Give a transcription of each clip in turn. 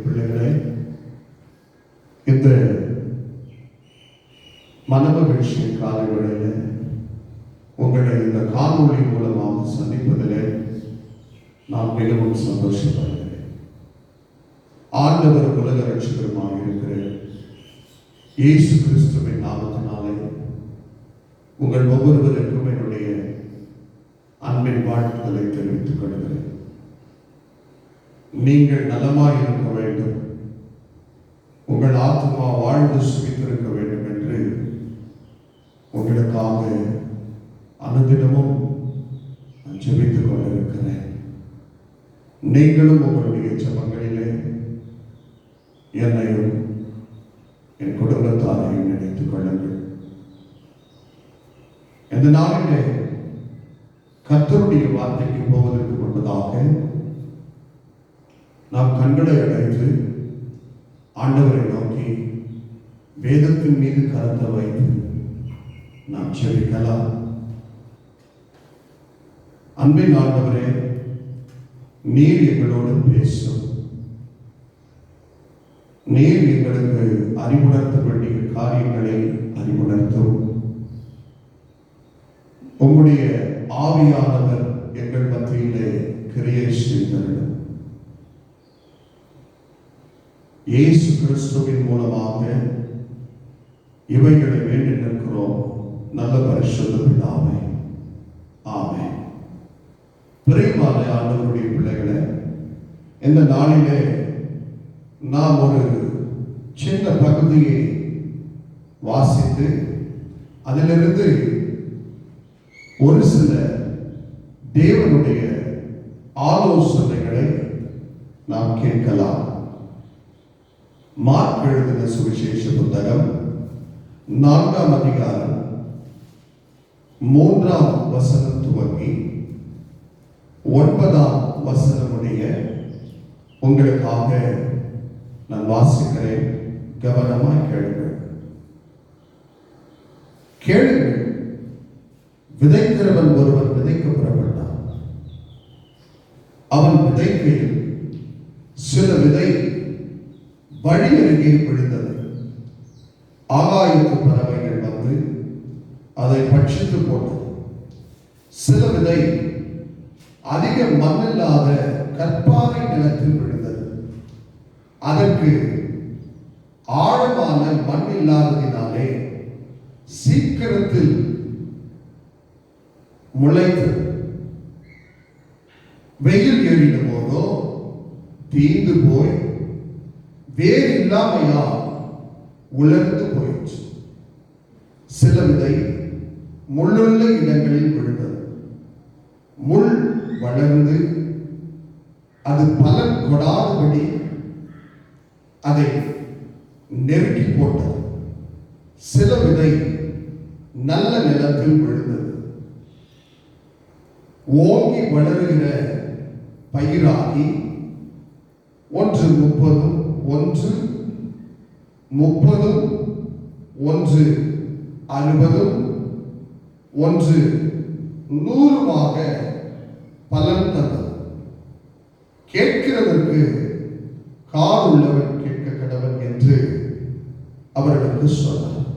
பிள்ளைகளே, இந்த மனமகிழ்ச்சி காலை வேளையில் உங்களை இந்த காணொளி மூலமாக சந்திப்பதிலே நான் மிகவும் சந்தோஷப்படுகிறேன். ஆண்டவர் உலக ரட்சகருமாக இருக்கிற இயேசு கிறிஸ்துவின் நாமத்தினாலே உங்கள் ஒவ்வொருவருக்கும் என்னுடைய அன்பின் வாழ்த்துக்களை தெரிவித்துக் கொள்கிறேன். நீங்கள் நலமாய் இருக்க வேண்டும், உங்கள் ஆத்மா வாழ்ந்து சுகித்திருக்க வேண்டும் என்று உங்களுக்காக அனுதினமும் ஜெபித்துக் கொண்டிருக்கிறேன். நீங்களும் உங்களுடைய ஜெபங்களிலே என்னையும் என் குடும்பத்தாரையும் நினைத்துக் கொள்ளுங்கள். இந்த நாளிலே கர்த்தருடைய வார்த்தைக்கு போவதற்கு முன்பதாக நாம் கண்களை அடைத்து ஆண்டவரை நோக்கி வேதத்தின் மீது கரத்தை வைத்து நாம் ஜெபிக்கலாம். அன்பின் ஆண்டவரே, நீர் எங்களோடு பேசும். நீர் எங்களுக்கு அறிவுணர்த்த வேண்டிய காரியங்களை அறிவுணர்த்தும். உம்முடைய ஆவியானவர் எங்கள் மத்தியிலே கிரியை செய்தருளும். இயேசு கிறிஸ்துவின் மூலமாக இவைகளை வேண்டி நிற்கிறோம் நல்ல பரிசுத்த பிதாவே, ஆமென். பிரியமான ஆண்டவருடைய பிள்ளைகளே, இந்த நாளிலே நாம் ஒரு சின்ன பகுதியை வாசித்து அதிலிருந்து ஒரு சில தேவனுடைய ஆலோசனைகளை நாம் கேட்கலாம். மார்க் எழுதின சுவிசேஷ புத்தகம் 4ஆம் அதிகாரம் 3ஆம் வசனம் துவங்கி 9ஆம் வசனம் உடைய உங்களுக்காக நான் வாசிக்கிறேன். கவனமாய் கேளுங்கள். கேளுங்கள். விதைக்கிறவன் ஒருவன் விதைக்க புறப்பட்டான். அவன் விதைக்கையில் சில விதை வழி அருகே விழுந்தது. ஆகாயத்து பறவைகள் வந்து அதை பட்சித்து போட்டது. சில விதை அதிக மண்ணில்லாத கற்பாறை நிலத்தில் விழுந்தது. அதற்கு ஆழமான மண் இல்லாததினாலே சீக்கிரத்தில் முளைத்தது. வெயில் ஏறின போதோ தீந்து போய் வேறு இல்லாமையா உலர்ந்து போயிற்று. சில விதை முள்ளுள்ள இடங்களில் விழுந்தது. முள் வளர்ந்து அது பலன் கொடாதபடி அதை நெருக்கி போட்டது. சில விதை நல்ல நிலத்தில் விழுந்தது. ஓங்கி வளருகிற பயிராகி ஒன்று 30, ஒன்று 60, ஒன்று 60, ஒன்று 100 பலன் தந்தது. கேட்கிறதற்கு காது உள்ளவன் கேட்க கடவன் என்று அவர்களுக்கு சொன்னார்.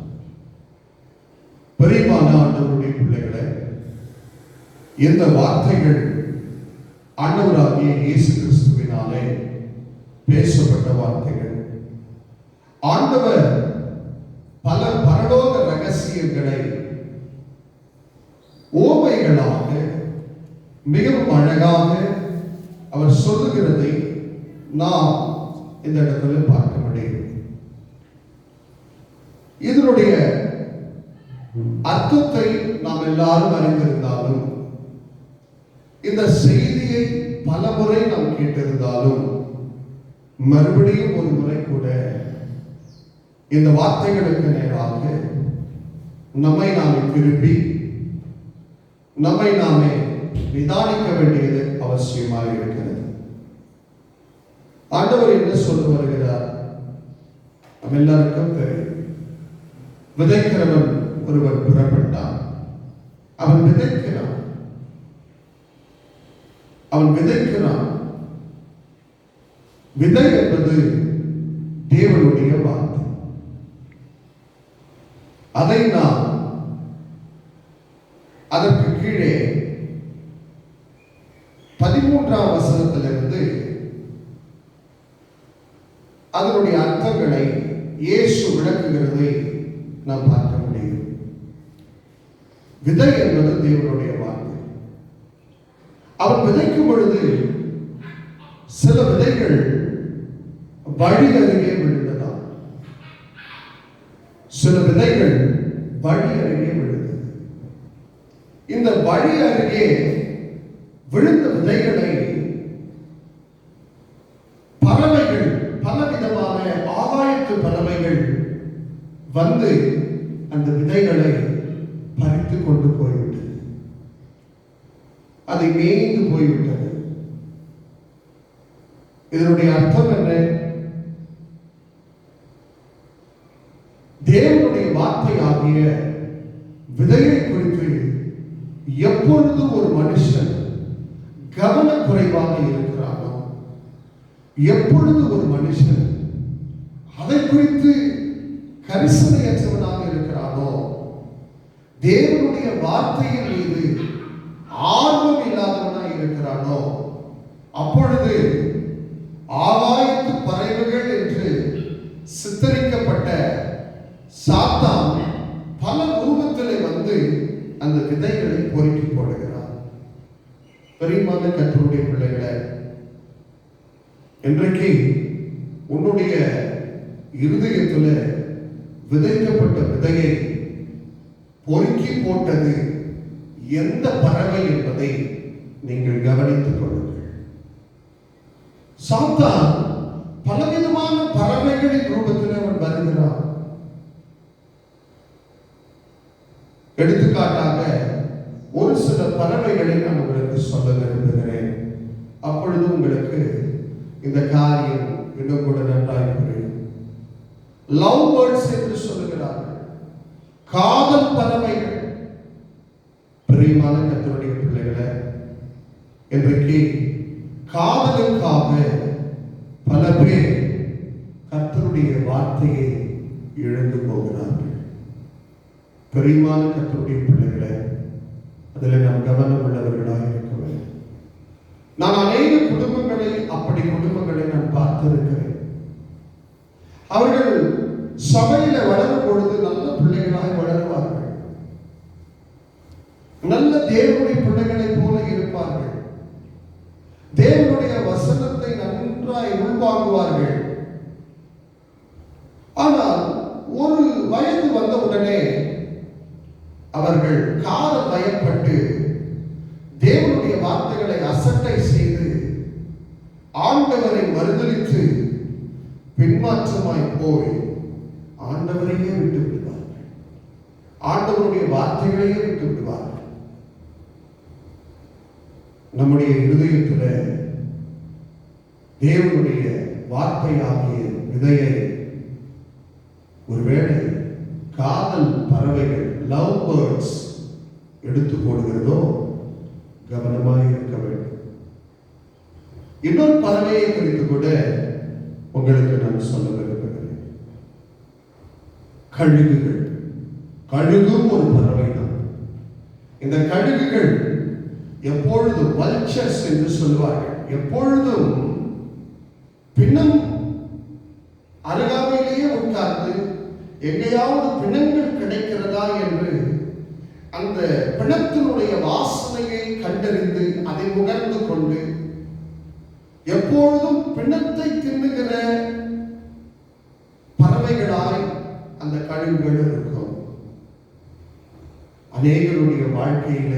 பிரியமான ஆண்டவருடைய பிள்ளைகளே, இந்த வார்த்தைகள் ஆண்டவராகிய இயேசு கிறிஸ்துவினாலே பேசப்பட்ட வார்த்தைகள். ஆண்டவர் பல பரலோக ரகசியங்களை ஓமைகளாக மிகவும் அழகாக அவர் சொல்லுகிறதை நாம் இந்த இடத்துல பார்க்க முடியும். இதனுடைய அர்த்தத்தை நாம் எல்லாரும் அறிந்திருந்தாலும், இந்த செய்தியை பல முறை நாம் கேட்டிருந்தாலும், மறுபடியும் ஒரு முறை கூட இந்த வார்த்தைகளுக்கு நேராக நம்மை நாமே திருப்பி நம்மை நாமே நிதானிக்க வேண்டியது அவசியமாக இருக்கிறது. ஆண்டவர் என்ன சொல்ல வருகிறார்? நம்ம எல்லாருக்கும் தெரியும். விதைக்கிறவன் ஒருவர் புறப்பட்டான். அவன் விதைக்கிறான். விதை என்பது தேவனுடைய வார்த்தை. அதை நாம் அதற்கு கீழே 13ஆம் வசனத்திலிருந்து அதனுடைய அர்த்தங்களை இயேசு விளக்குகிறதை நாம் பார்க்க முடியும். விதை என்பது தேவனுடைய வார்த்தை. அவர் விதைக்கும் பொழுது சில விதைகள் வழி அருகே விழுந்ததாம். சில விதைகள் வழி அருகே விழுந்தது. இந்த வழி அருகே விழுந்த விதைகளை பறவைகள், பலவிதமான ஆகாயத்து பறவைகள் வந்து அந்த விதைகளை பறித்து கொண்டு போய்விட்டது. அதை மேய்ந்து போய்விட்டது. இதனுடைய அர்த்தம் என்ன? தேவனுடைய வார்த்தை ஆகிய விதையை குறித்து எப்பொழுது ஒரு மனுஷன் கவனக்குறைவாக இருக்கிறானோ, எப்பொழுது ஒரு மனுஷன் அதை குறித்து கரிசனையற்றவனாக இருக்கிறானோ, தேவனுடைய வார்த்தையின் மீது ஆர்வம் இல்லாதவனாக இருக்கிறானோ, அப்பொழுது ஆகாயத்து பறவைகள் என்று சித்தரிக்கப்பட்ட சாத்தான் பல ரூபத்திலே வந்து அந்த விதைகளை பொறுக்கி போடுகிறார். பெரியமான கர்த்தருடைய பிள்ளைகளை, இன்றைக்கு உன்னுடைய இருதயத்தில் விதைக்கப்பட்ட விதையை பொறுக்கி போட்டது எந்த பறவை என்பதை நீங்கள் கவனித்துக் கொள்ளுங்கள். சாத்தான் பலவிதமான பறவைகளின் ரூபத்தில் அவன் வருகிறான். எடுத்துக்காட்டாக ஒரு சில பறவைகளை நான் உங்களுக்கு சொல்ல விரும்புகிறேன். அப்பொழுது உங்களுக்கு இந்த காரியம் இன்னும் கூட நன்றாக புரியும். லவ் பேர்ட்ஸ் என்று சொல்லுகிறார்கள், காதல் பறவைகள். பிரியமான கர்த்தருடைய பிள்ளைகளை, இன்றைக்கு காதலுக்காக பல பேர் கர்த்தருடைய வார்த்தையை இழந்து போகிறார்கள். பிரியமான கர்த்தருடைய பிள்ளைகளை, அதில் நாம் கவனம் உள்ளவர்களாக இருக்க வேண்டும். நான் அநேக குடும்பங்களை, அப்படி குடும்பங்களை நான் பார்த்திருக்கிறேன். அவர்கள் சபையில வளரும் பொழுது நல்ல பிள்ளைகளாய் வளருவார்கள், நல்ல தேவனுடைய பிள்ளைகளை போல இருப்பார்கள், தேவனுடைய வசனத்தை நன்றாய் உள்வாங்குவார்கள். ஆனால் ஒரு வயது வந்தவுடனே அவர்கள் காதல் பயப்பட்டு தேவனுடைய வார்த்தைகளை அசட்டை செய்து ஆண்டவரை மறுதலித்து பின்மாற்றமாய் போய் ஆண்டவரையே விட்டு விடுவார்கள், ஆண்டவருடைய வார்த்தைகளையே விட்டு விடுவார்கள். நம்முடைய இருதயத்தில் தேவனுடைய வார்த்தையாகிய விதையை ஒருவேளை காதல் பறவைகள், லவ் பேர்ட்ஸ் எடுத்து போடுகிறதோ கவனமாக இருக்க வேண்டும். இன்னொரு பறவையை குறித்து கூட உங்களுக்கு நான் சொல்ல விரும்புகிறேன். கழுகுகள். கழுகும் ஒரு பறவை தான். இந்த கழுகுகள் எப்பொழுதும் வல்ச்சர்ஸ் என்று சொல்வார்கள், எப்பொழுதும் பின்னம் அருகாமையிலேயே உட்கார்ந்து எங்கேயாவது பிணங்கள் கிடைக்கிறதா என்று அந்த பிணத்தினுடைய வாசனையை கண்டறிந்து அதை உணர்ந்து கொண்டு எப்பொழுதும் பிணத்தை தின்னுகிற பறவைகளாய் அந்த கழுகுகள் இருக்கும். அநேகருடைய வாழ்க்கையில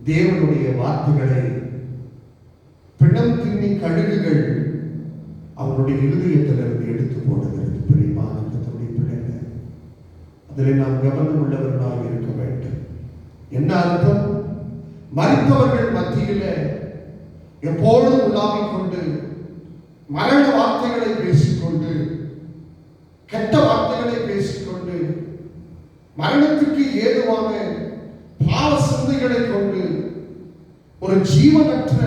தேவனுடைய வார்த்தைகளை பிணம் தின்னி கழுகுகள் அவனுடைய இருதயத்திலிருந்து எடுத்து போடுகிறது. பிரியமான கர்த்தருடைய பிள்ளைகளே, அதில் நாம் கவனம் உள்ளவர்களாக இருக்க வேண்டும். என்ன அர்த்தம்? மரித்தவர்கள் மத்தியில எப்பொழுதும் உலாவிக் கொண்டு மரண வார்த்தைகளை பேசிக்கொண்டு, கெட்ட வார்த்தைகளை பேசிக்கொண்டு, மரணத்துக்கு ஏதுவான பாவ சிந்தைகளை கொண்டு ஒரு ஜீவனற்ற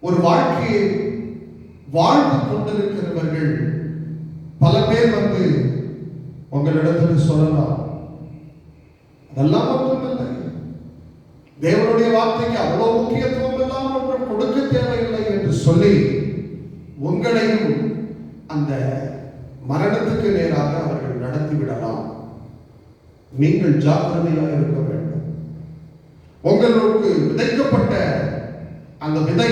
ஒரு வாழ்க்கையை வாழ்ந்து கொண்டிருக்கிறவர்கள் பல பேர் வந்து உங்களிடத்தில் சொல்லலாம், அதெல்லாம் ஒன்றுமில்லை, தேவனுடைய வார்த்தைக்கு அவ்வளவு முக்கியத்துவம் எல்லாம் ஒன்றும் கொடுக்க தேவையில்லை என்று சொல்லி உங்களையும் அந்த மரணத்துக்கு நேராக அவர்கள் நடத்திவிடலாம். நீங்கள் ஜாக்கிரதையாக இருக்க வேண்டும். உங்களுக்கு விதைக்கப்பட்ட அந்த விதை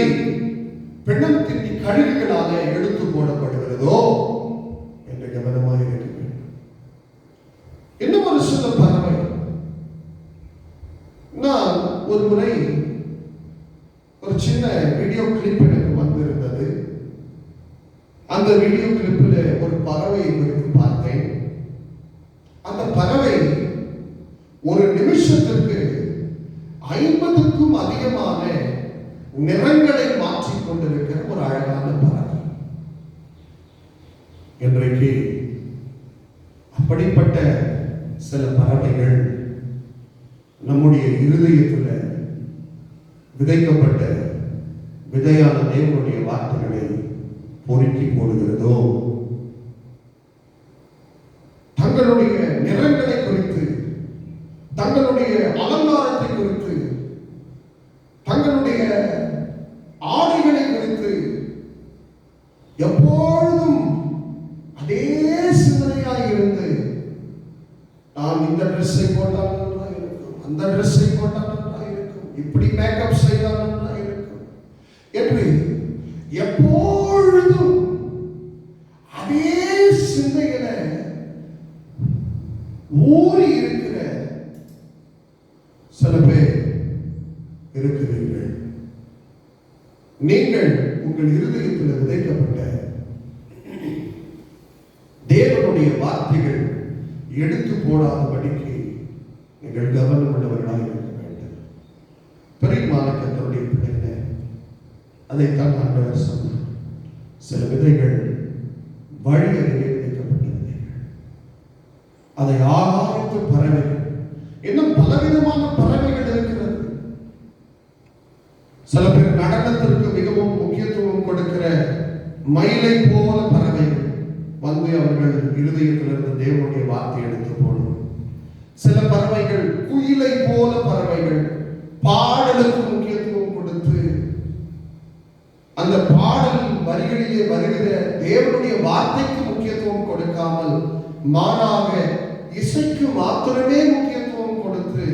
பிணம் திண்டி கழுகுகளாலே எடுத்து போடப்படுகிறதோ என்று கவனமாக இருக்க வேண்டும். இன்னும் ஒரு சில பறவை, நான் ஒரு முறை ஒரு சின்ன வீடியோ கிளிப் எனக்கு வந்திருந்தது. அந்த வீடியோ கிளிப்பில் ஒரு பறவையை குறித்து பார்த்தேன். அந்த பறவை ஒரு நிமிஷத்திற்கு 50க்கும் அதிகமான நிறங்களை மாற்றிக் கொண்டிருக்கிற ஒரு அழகான பறவை. இன்றைக்கு அப்படிப்பட்ட சில பறவைகள் நம்முடைய இருதயத்தில் விதைக்கப்பட்ட விதையான தேவனுடைய வார்த்தைகளை பொறுக்கி போடுகிறதோ, தங்களுடைய நிறங்களை குறித்து, தங்களுடைய அலங்காரத்தை குறித்து, தங்களுடைய ஆடைகளை குறித்து எப்பொழுதும் அதே சிந்தனையாக இருந்து, நான் இந்த ட்ரெஸ்ஸை போட்டால் நல்லா இருக்கும், அந்த ட்ரெஸ்ஸை போட்டால் நல்லா இருக்கும், இப்படி மேக்கப் செய்தால் நல்லா இருக்கும் என்று எப்பொழுதும் அதே சிந்தையில ஊறி இருக்கிற சில பேர் இருக்கிறீர்கள். நீங்கள் உங்கள் இருதயத்தில் விதைக்கப்பட்ட தேவனுடைய வார்த்தைகள் எடுத்து போடாதபடிக்கு நீங்கள் கவனம் உள்ளவர்களாக இருக்க வேண்டும். பிரியமான கர்த்தருடைய பிள்ளைகளே, அதைத்தான் ஆண்டவர் சொன்னார். சில விதைகள் வழி அருகே விதைக்கப்பட்ட விதைகள், அதை ஆகாயத்து பறவைகள், இன்னும் பலவிதமான பறவைகள் இருக்கிறது. சில பேர் நடனத்திற்கு மிகவும் முக்கியத்துவம் கொடுக்கிற மயிலை போல பறவைகள் வந்து அவர்கள் இருதயத்திலிருந்து தேவனுடைய வார்த்தை எடுத்து போடும். சில பறவைகள் குயிலை போல பறவைகள் பாடலுக்கு முக்கியத்துவம் கொடுத்து அந்த பாடல் வரிகளிலே வருகிற தேவனுடைய வார்த்தைக்கு முக்கியத்துவம் கொடுக்காமல் மாறாக இசைக்கு மாத்திரமே முக்கியத்துவம் கொடுத்து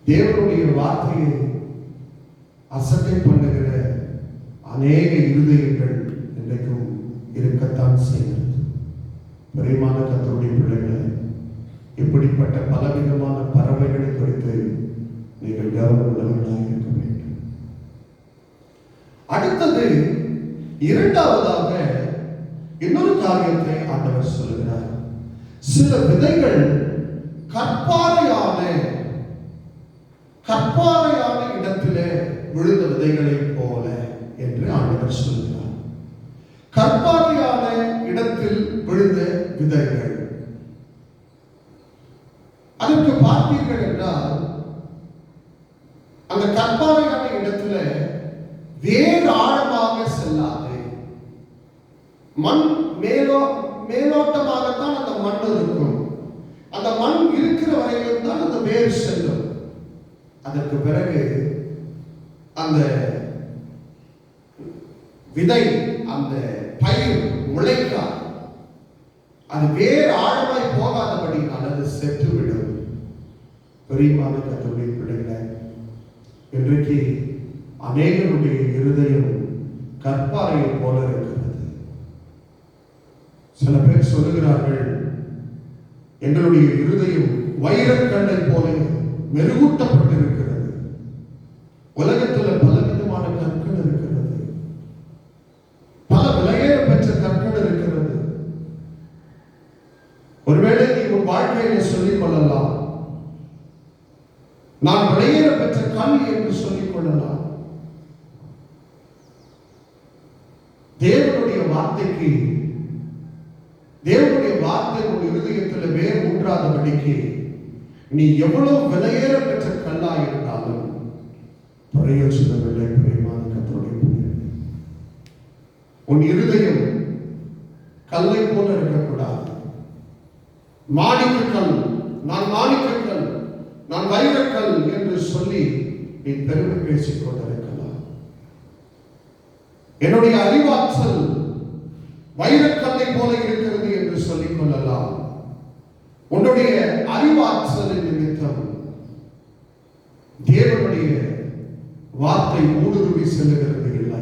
தேவனுடைய வார்த்தையை அசட்டை பண்ணுகிற அநேக இருதயங்கள் இன்றைக்கும் இருக்கத்தான் செய்கிறது. பிரியமான கர்த்தருடைய பிள்ளைகளை, இப்படிப்பட்ட பலவிதமான பறவைகளை குறித்து நீங்கள் கவனம் உள்ளவர்களாக இருக்க வேண்டும். அடுத்தது, இரண்டாவதாக இன்னொரு காரியத்தை ஆண்டவர் சொல்லுகிறார். சில விதைகள் கற்பாறையான இடத்திலே விழுந்த விதைகளை போல என்று ஆண்டவர் சொல்கிறார். கற்பாறையான இடத்தில் விழுந்த விதைகள், அதற்கு பார்த்தீர்கள் என்றால் அந்த கற்பாறையான இடத்துல வேறு ஆழமாக செல்லாது, மண் மேலோட்டமாகத்தான் அந்த மண் இருக்கும். அந்த மண் இருக்கிற வரையிலும் தான் அந்த வேர் செல்லும். அதற்கு பிறகு அந்த விதை, அந்த பயிர் முளைக்காது. அது வேறு ஆழமாய் போகாதபடி அது செத்துவிடும். பெரியமான கர்த்தருடைய பிள்ளைகளை, இன்றைக்கு அநேகருடைய இருதயம் கற்பாறையை போல இருக்கிறது. சில பேர் சொல்லுகிறார்கள், எங்களுடைய இருதயம் வைரக்கல்லை போல மெருகூட்டப்பட்டிருக்கிறது. உலகத்தில் பலவிதமான கற்கள் இருக்கிறது, பல விலையேற பெற்ற கற்கள் இருக்கிறது. ஒருவேளை நீ உன் வாழ்க்கையில சொல்லிக் கொள்ளலாம், நான் விலையேற பெற்ற கல் என்று சொல்லிக் கொள்ளலாம். தேவனுடைய வார்த்தைக்கு, தேவனுடைய வார்த்தை உன் இருதயத்தில் வேர் ஊன்றாதபடிக்கு நீ எவ்வளவு விலையேற பெற்ற கல்லா இருந்தாலும் பிரயோஜனமில்லை. பிரியமான கர்த்தருடைய பிள்ளைகளே, உன் இருதயம் கல்லை போல இருக்கக்கூடாது. மாணிக்கக்கல், நான் மாணிக்கக்கல், நான் வைரக்கல் என்று சொல்லி நீ பெருமை பேசிக் கொண்டிருக்கலாம். என்னுடைய அறிவாற்றல் வைரக்கல்லை போல இருக்கிறது என்று சொல்லிக் கொள்ளலாம். உன்னுடைய அறிவாற்றலின் நிமித்தம் தேவனுடைய வார்த்தை ஊடுருவி செல்லுகிறது இல்லை.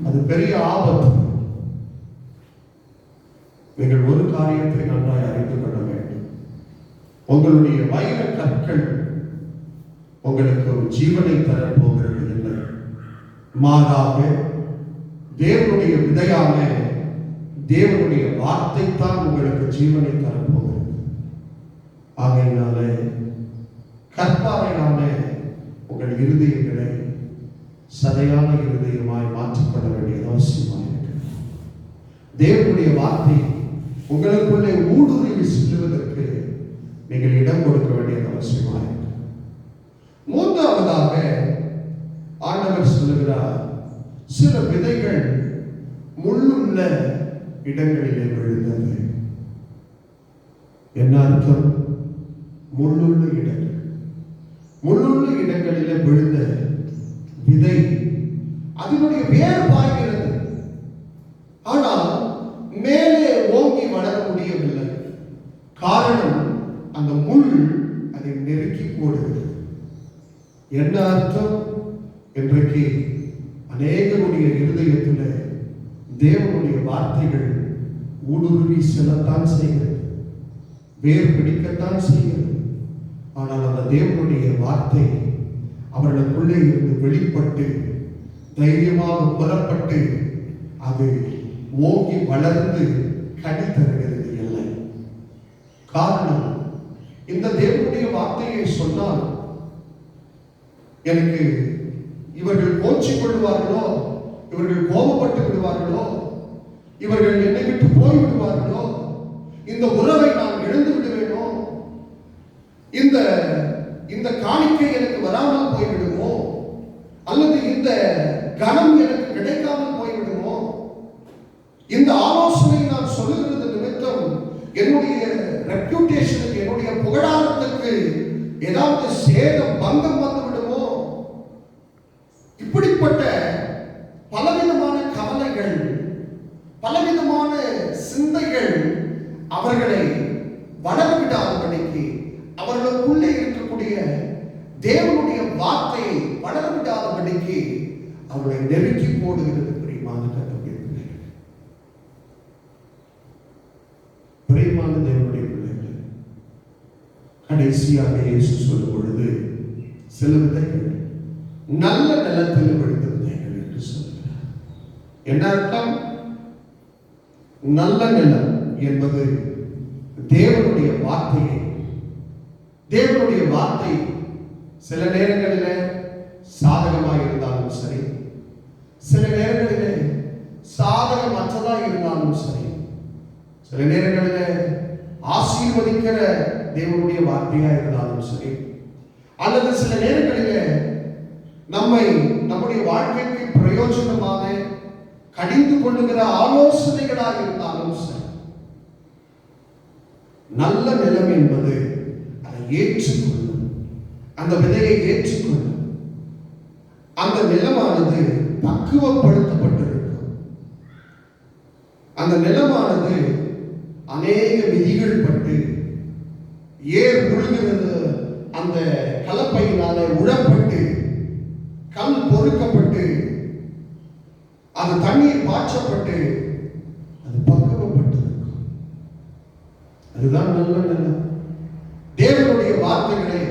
அது பெரிய ஆபத்து. நீங்கள் ஒரு காரியத்தை நன்றாய் அறிந்து கொள்ள வேண்டும். உங்களுடைய வைர கற்கள் உங்களுக்கு ஒரு ஜீவனை தரப்போகிறது இல்லை. மாறாக தேவனுடைய விதையான தேவனுடைய வார்த்தை தான் உங்களுக்கு ஜீவனை தரப்போகிறது. ஆகையினாலே கற்பாறையான உங்கள் இருதயங்களை சதையான இருதயமாய் மாற்றிக்கொள்ள வேண்டியது அவசியமாக இருக்கிறது. தேவனுடைய வார்த்தை உங்களுக்குள்ளே ஊடுருவி செல்வதற்கு நீங்கள் இடம் கொடுக்க வேண்டியது அவசியமாக இருக்கிறது. மூன்றாவதாக ஆண்டவர் சொல்லுகிறார், சில விதைகள் முள்ளுள்ள இடங்களிலே விழுந்தது. என்ன அர்த்தம்? முள்ளுள்ள இடங்கள், முள்ளுள்ள இடங்களிலே விழுந்த விதை அதனுடைய வேர் பாய்கிறது. ஆனால் மேலே ஓங்கி வளர முடியவில்லை. காரணம், அந்த முள் அதை நெருக்கி போடுகிறது. என்ன அர்த்தம்? இன்றைக்கு அநேகருடைய இருதயத்தில் தேவனுடைய வார்த்தைகள் ஊடுருவி செல்லத்தான் செய்கிறது, வேர் பிடிக்கத்தான் செய்கிறது. ஆனால் அந்த தேவனுடைய வார்த்தை அவர்களுக்குள்ளே இருந்து வெளிப்பட்டு தைரியமாக புறப்பட்டு அது ஓங்கி வளர்ந்து கனி தருகிறது இல்லை. காரணம், இந்த தேவனுடைய வார்த்தையை சொன்னால் எனக்கு இவர்கள் கோச்சிக் கொள்வார்களோ, இவர்கள் கோபப்பட்டு விடுவார்களோ, இவர்கள் என்னை விட்டு போய் விடுவார்களோ, இந்த உறவை நான் இழந்து விடுவேனோ, இந்த காணிக்கை எனக்கு வராமல் போய்விடுமோ, அல்லது இந்த கனம் எனக்கு கிடைக்காமல் போய்விடுமோ, இந்த ஆலோசனை நான் சொல்லுகிறது நிமித்தம் என்னுடைய ரெப்யூட்டேஷனுக்கு, என்னுடைய புகழாரத்துக்கு ஏதாவது சேதம் பங்கம் வந்து விடுமோ, இப்படிப்பட்ட பலவிதமான கவலைகள், பலவிதமான சிந்தைகள் அவர்களை வளரவிடாதபடிக்கு, அவர்களுக்குள்ளே இருக்கக்கூடிய தேவனுடைய வார்த்தையை வளரவிடாதபடிக்கு அவர்களை நெருக்கி போடுகிறது. பிரியமான கர்த்தருடைய பிள்ளைகள், பிரியமான தேவனுடைய பிள்ளைகள், கடைசியாக இயேசு சொல்லும் பொழுது சில விதைகள் நல்ல நிலத்தில் விழுந்த விதைகள் என்று சொல்கிறார். என்ன அர்த்தம்? நல்ல நிலம் என்பது தேவனுடைய வார்த்தையை, தேவனுடைய வார்த்தை சில நேரங்களிலே சாதகமாக இருந்தாலும் சரி, சில நேரங்களிலே சாதகமற்றதாக இருந்தாலும் சரி, சில நேரங்களிலே ஆசீர்வதிக்கிற தேவனுடைய வார்த்தையா இருந்தாலும் சரி, அல்லது சில நேரங்களிலே நம்முடைய வாழ்க்கைக்கு பிரயோஜனமாக கடிந்து கொள்ளுகிற ஆலோசனைகளாக இருந்தாலும் சரி, நல்ல நிலம் என்பது அதை ஏற்றுக்கொள்ளும், அந்த விதையை ஏற்றுக்கொள்ளும். அந்த நிலமானது பக்குவப்படுத்தப்பட்டிருக்கும். அந்த நிலமானது அநேக விதிகள் பட்டு ஏர் உழுகிறது, அந்த கலப்பையினாலே உழப்பட்டு கல் பொறுக்கப்பட்டு அது தண்ணீர் பாய்ச்சப்பட்டு அது பக்குவப்பட்டிருக்கும். அதுதான் நல்ல நிலம். தேவனுடைய வார்த்தைகளை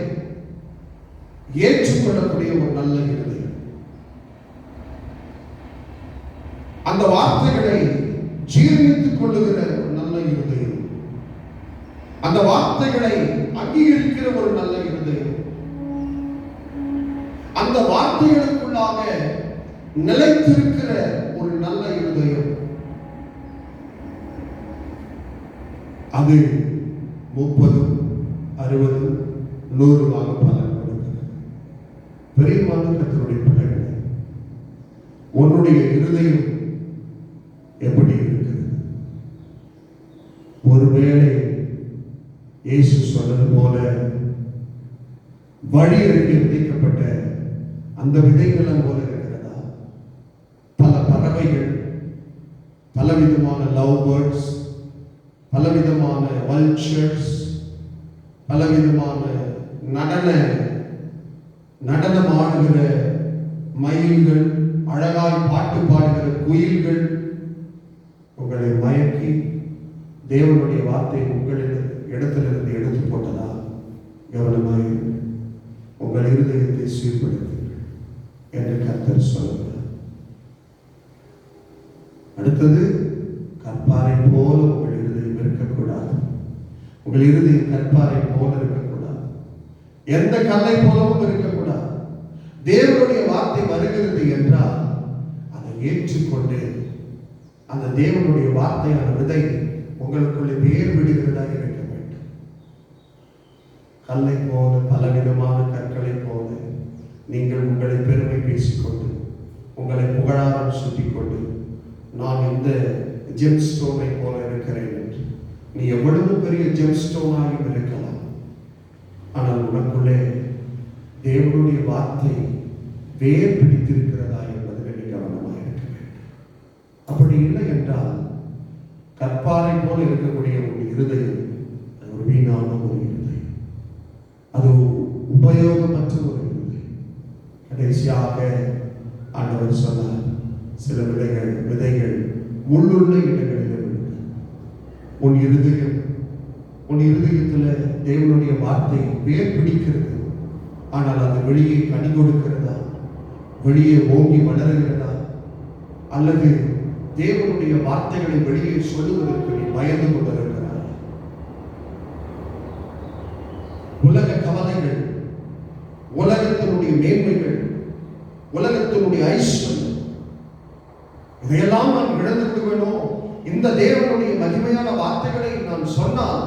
ஏற்றுக்கொள்ளக்கூடிய ஒரு நல்ல இருதயம், அந்த வார்த்தைகளை ஜீர்ணித்துக் கொள்ளுகிற ஒரு நல்ல இருதயம், அந்த வார்த்தைகளை அங்கீகரிக்கிற ஒரு நல்ல இருதயம், அந்த வார்த்தைகளுக்குள்ளாக நிலைத்திருக்கிற ஒரு நல்ல இருதயம், அது 30, 60, 100 பலன் கொடுக்கிறது. பெரியமான கர்த்தருடைய பிள்ளைகளே, உன்னுடைய இருதயம் இயேசு சொன்னது போல வழி அருகே விதைக்கப்பட்ட அந்த விதைகள் போல இருக்கிறதா? பல பறவைகள், பலவிதமான லவ் பேர்ட்ஸ், பலவிதமான வல்ச்சர்ஸ், பலவிதமான நடனமாடுகிற மயில்கள், அழகாய் பாட்டு பாடுகிற குயில்கள் உங்களை மயக்கி தேவனுடைய வார்த்தை இடத்திலிருந்து எடுத்து போட்டதா? கவனமாய் உங்கள் இருதயத்தை சீர்படுத்துங்கள் என்று கர்த்தர் சொல்லுகிறார். அடுத்தது, கற்பாறை போல உங்கள் இருதயம் இருக்கக்கூடாது. உங்கள் இருதயம் கற்பாறை போல இருக்கக்கூடாது. எந்த கல்லை போலவும் இருக்கக்கூடாது. தேவனுடைய வார்த்தை வருகிறது என்றால் அதை ஏற்றுக்கொண்டு அந்த தேவனுடைய வார்த்தையான விதை உங்களுக்குள்ளே வேர் விடுகிறதா இருக்க வேண்டும். கல்லை போல, பலவிதமான கற்களை போல நீங்கள் உங்களை பெருமை பேசிக்கொண்டு, உங்களை புகழாரம் சுட்டிக்கொண்டு, நான் இந்த ஜெம்ஸ்டோனை போல இருக்கிறேன் என்று. நீ எவ்வளவு பெரிய ஜெம்ஸ்டோனாயும் இருக்கலாம், ஆனால் உனக்குள்ளே தேவனுடைய வார்த்தை வேர் பிடித்திருக்கிறதா என்பதில் நீ கவனமாக இருக்க வேண்டும். அப்படி இல்லை என்றால் கற்பாறை போல இருக்கக்கூடிய ஒரு இருதயம் ஒரு வீணான ஒரு இருதயம், அது உபயோகமற்ற ஒரு இருதயம். கடைசியாக ஆண்டவர் சொன்னார், சில விதைகள் முள்ளுள்ள இடங்களில் விழும். உன் இருதயத்தில் தேவனுடைய வார்த்தை வேர் பிடிக்கிறது, ஆனால் அது வெளியே கனி கொடுக்கிறதா, வெளியே ஓங்கி வளருகிறதா, அல்லது தேவனுடைய வார்த்தைகளை வெளியே சொல்லுவதற்கு நீ பயந்து கொண்டிருக்கிறாய்? உலக கவலைகள், உலகத்தினுடைய மேன்மைகள், உலகத்தினுடைய ஐஸ்வர்யம், இதையெல்லாம் நான் இழந்து விடுவேனோ? இந்த தேவனுடைய மகிமையான வார்த்தைகளை நான் சொன்னால்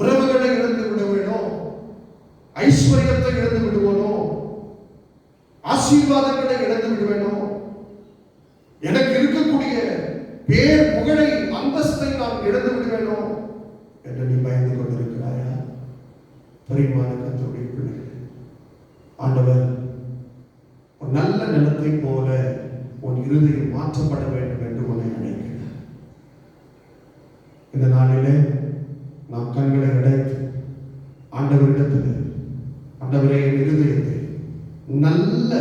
உறவுகளை இழந்து விடுவேனோ? ஐஸ்வர்யத்தை இழந்து விடுவேனோ? ஆசீர்வாதங்களை இழந்து விடுவேனோ? எனக்கு இருக்கக்கூடிய பேர், புகழை, அந்தஸ்தை நான் இழந்து விடுவேனோ என்று நீ பயந்து கொண்டிருக்கிறாயா? பிரியமான கர்த்தருடைய பிள்ளைகளே, ஆண்டவர் ஒரு நல்ல நிலத்தை போல உன் இருதயம் மாற்றப்பட வேண்டும் என்று உன்னை அழைக்கிறார். இந்த நாளிலே நாம் கண்களை அடைத்து ஆண்டவரிடத்தில், ஆண்டவரே என் இருதயத்தை நல்ல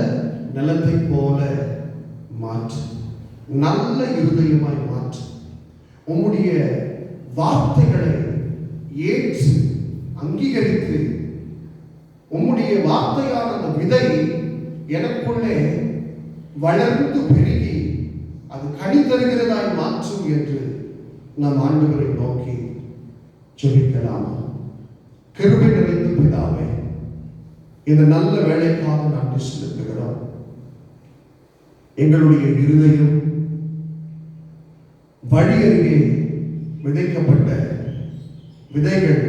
நிலத்தை போல மாற்று, நல்ல இருதயமாய் மாற்று, உம்முடைய வார்த்தைகளை ஏற்று அங்கீகரித்து உம்முடைய வார்த்தையான அந்த விதை எனக்குள்ளே வளர்ந்து பெருகி அது கனி தருகிறதாய் மாற்றும் என்று நாம் ஆண்டவரை நோக்கி ஜெபிக்கலாமா? கிருபை நிறைந்த பிதாவே, இந்த நல்ல வேலைக்காக நன்றி செலுத்துகிறோம். எங்களுடைய இருதயம் வழி அருகே விதைக்கப்பட்ட விதைகள்,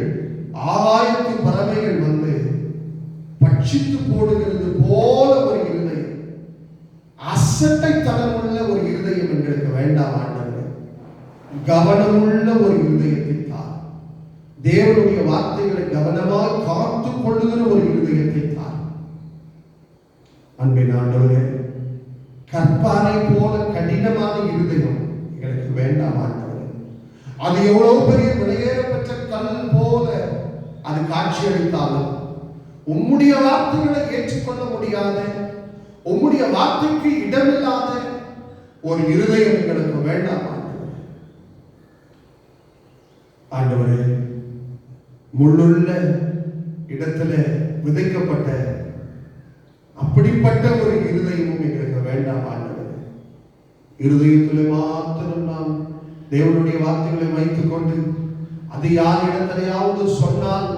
ஆயிரத்து பறவைகள் வந்து பட்சித்து போடுகிறது போல ஒரு இருதயம், அசட்டைத்தனமுள்ள ஒரு இருதயம் எங்களுக்கு வேண்டாம் ஆண்டவரே. கவனமுள்ள ஒரு இருதயத்தை தான், தேவனுடைய வார்த்தைகளை கவனமாக காத்துக் கொள்ளுகிற ஒரு இருதயத்தை தான். அன்பின் ஆண்டவரே, கற்பாறை போல கடினமான இருதயம் எங்களுக்கு வேண்டாம் ஆண்டவரே. அது எவ்வளவு பெரிய விலையேறப்பட்ட கல் போல அது காட்சியளித்தாலும் உம்முடைய வார்த்தைகளை ஏற்றுக்கொள்ள முடியாத, உம்முடைய வார்த்தைக்கு இடமில்லாத ஒரு இருதயம் எங்களுக்கு வேண்டாம் ஆண்டவரே. முள்ளுள்ள இடத்துல விதைக்கப்பட்ட அப்படிப்பட்ட ஒரு இருதயமும் எங்களுக்கு வேண்டாம் ஆண்டவரே. இருதயத்தில் மாத்திரம் நாம் தேவனுடைய வார்த்தைகளை வைத்துக் கொண்டு அது யார் இடத்திலேயாவது சொன்னால்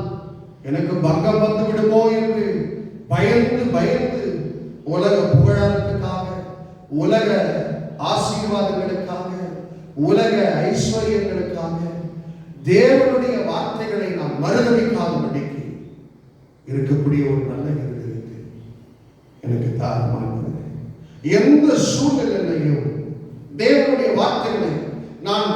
எனக்கு பங்கம் வந்து விடுமோ என்று பயந்து பயந்து உலக புகழாரத்துக்காக, உலக ஆசீர்வாதங்களுக்காக, உலக ஐஸ்வர்யங்களுக்காக தேவனுடைய வார்த்தைகளை நாம் மறுதளிக்காதபடிக்கு இருக்கக்கூடிய ஒரு நல்ல இருதயத்தை எனக்கு தாருமானது. எந்த சூழ்நிலையிலையும் தேவனுடைய வார்த்தைகளை நான்